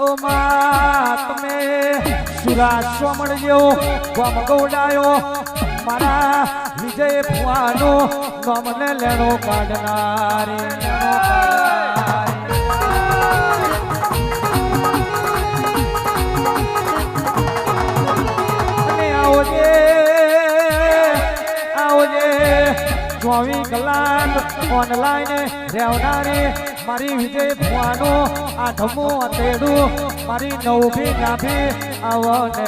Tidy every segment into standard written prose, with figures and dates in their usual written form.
ઓ માં તમે સુરાશો મળ્યો ગમ ગોડાયો મારા વિજય ભુવાનો નમને લેણો કાઢનારી અને આવજે 24 કલાક ઓનલાઈન રહેવનારી મારી વિજય ભુવાનો આઠમો તેડું મારી નવભી નાભી આવને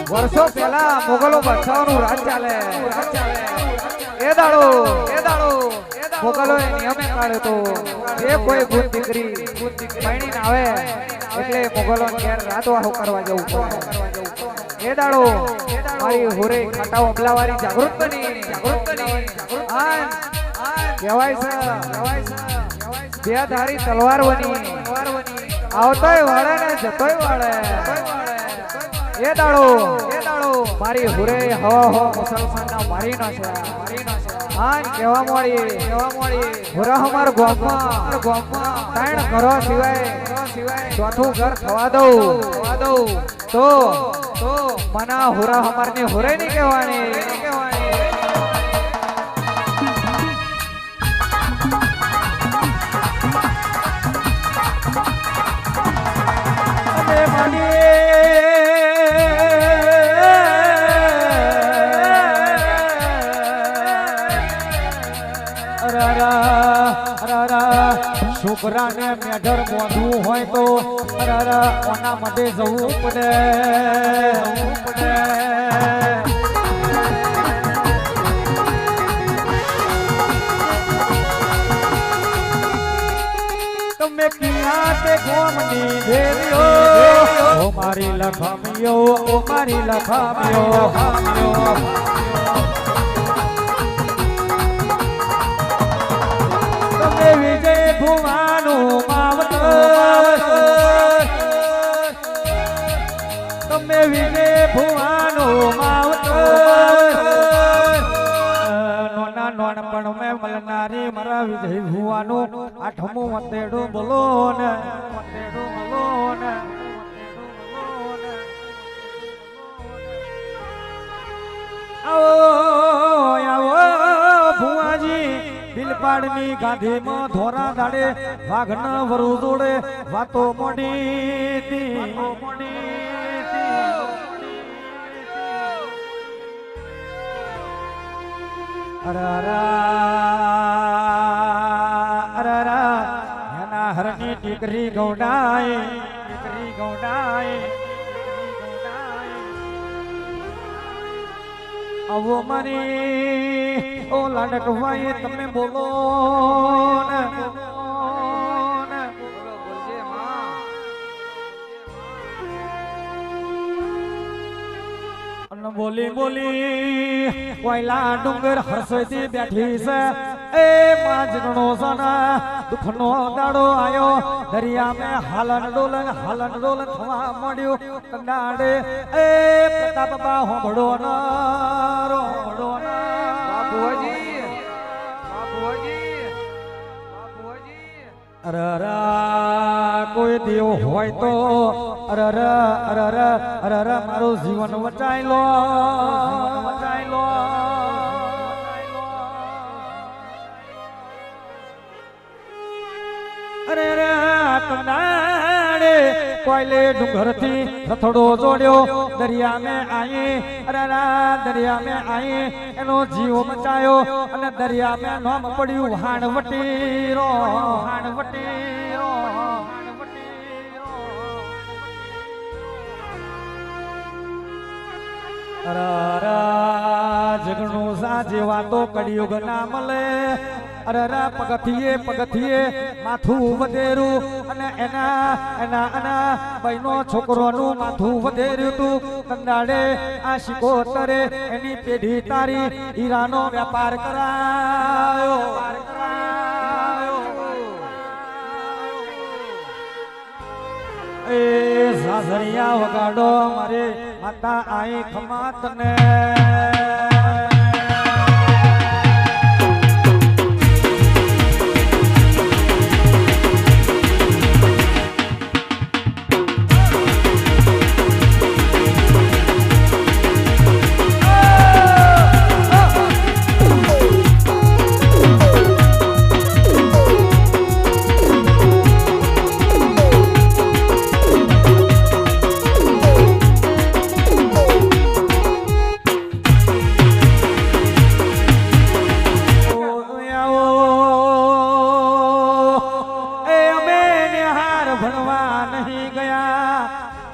વર્ષો પહેલા મોગલો બાદશાહોનું રાજ ચાલે એ દાડો મોગલો નિયમે કાઢ્યો તો જે કોઈ ભૂત દીકરી પૈણીને આવે એટલે મોગલો ઘેર રાત વાહો કરવા જવું પડે એ દાડો મારી હોરે ખાટાઓ અમલાવારી જાગૃત બની કહેવાય છે બે ધારી તલવાર બની આવતોય વાળે ને જતોય વાળે એ દાડો મારી હુરે હવા મુસલમાનના મારીનો છે આન કેવા મોળી હુરા અમાર ગોમમાં ત્રણ ઘરો સિવાય ચોથું ઘર ખવા દઉં તો મના હુરા અમારની હુરે ની કહેવાની છોકરાને મેઢર મોઢું હોય તો ઓના માટે જવું પડે તમે કિયા તે ગોમની દેવીઓ ઓ મારી લખામીઓ તમે વિજય ભુવાનું માવતર તમે વિજય ભુવાનું માવતર નોનપણ મેં મળનારી મારા વિજય ભુવાનું આઠમું વતેડું બોલો ને આવો ભુવાજી બિલપાડની ગાંધીમાં ધોરા દાડે વાઘના વરુ જોડે વાતો મોડી એના હરની ટીકરી ગૌડાય આવો મારી ઓ લાડકવાઈ તમે બોલો ને બોલી કોયલા ડુંગર હરસોઈથી બેઠી છે એ માજનો સના દુખનો દાડો આયો દરિયા મે હાલન ડોલન થવા મળ્યું કંડાડે એ પ્રતાપ બા હોબડો ના બાપુજી કોઈ દેવ હોય તો મારું જીવન વચાઈ લો કોયલે ડુંગર થી રથડો જોડ્યો દરિયા में आई એનો જીવ બચાયો અને દરિયા में નામ પડ્યું હાણવટી રો જગનું સાજેવા તો કળિયુગ ના મળે પગથિયે માથું વધેરું અને એના બહેનો છોકરોનું માથું વધેર્યું તું કંદાડે આ શિકોતરે એની પેઢી તારી હીરાનો વેપાર કરાયો એ સાસરિયા વગાડો મારી માતા આઈ ખમાત ને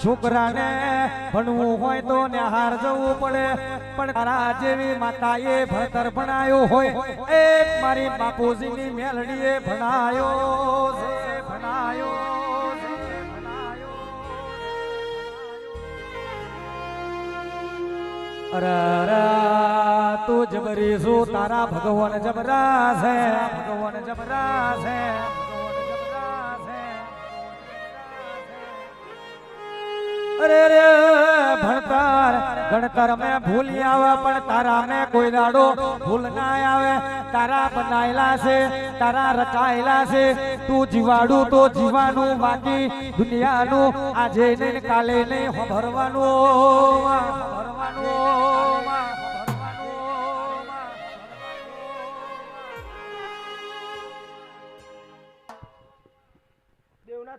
છોકરાને ભણવું હોય તો નિહાર જવું પડે પણ તારા જેવી માતાએ ભણતર ભણાયો હોય એ મારી બાપુજીની મેલડીએ ભણાયો છે, ભણાયો છે, ભણાયો. અરે અરે તું જબરી છું તારા ભગવાન જબરા છે, ભગવાન જબરા છે. અરે રે ભણતર ગણતર મેં ભૂલી આવે પણ તારા મેં કોઈ દાડો ભૂલ ના આવે. તારા બનાયેલા છે, તારા રચાયેલા છે. તું જીવાડું તો જીવાનું બાકી દુનિયાનું આજે નહીં કાલે નહીં ભરવાનું.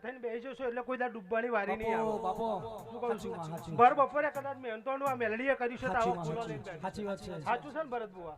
થઈને બેસી જશો એટલે કોઈ દાડ ડૂબવાની વારી નહીં આવે. બાપો ભર બપોરે કદાચ મહેનતોનું આ મેલડીએ કર્યું છે તો આવો ફૂલો લઈને બેઠા. સાચી વાત છે. સાચું છે ને ભરત બુઆ?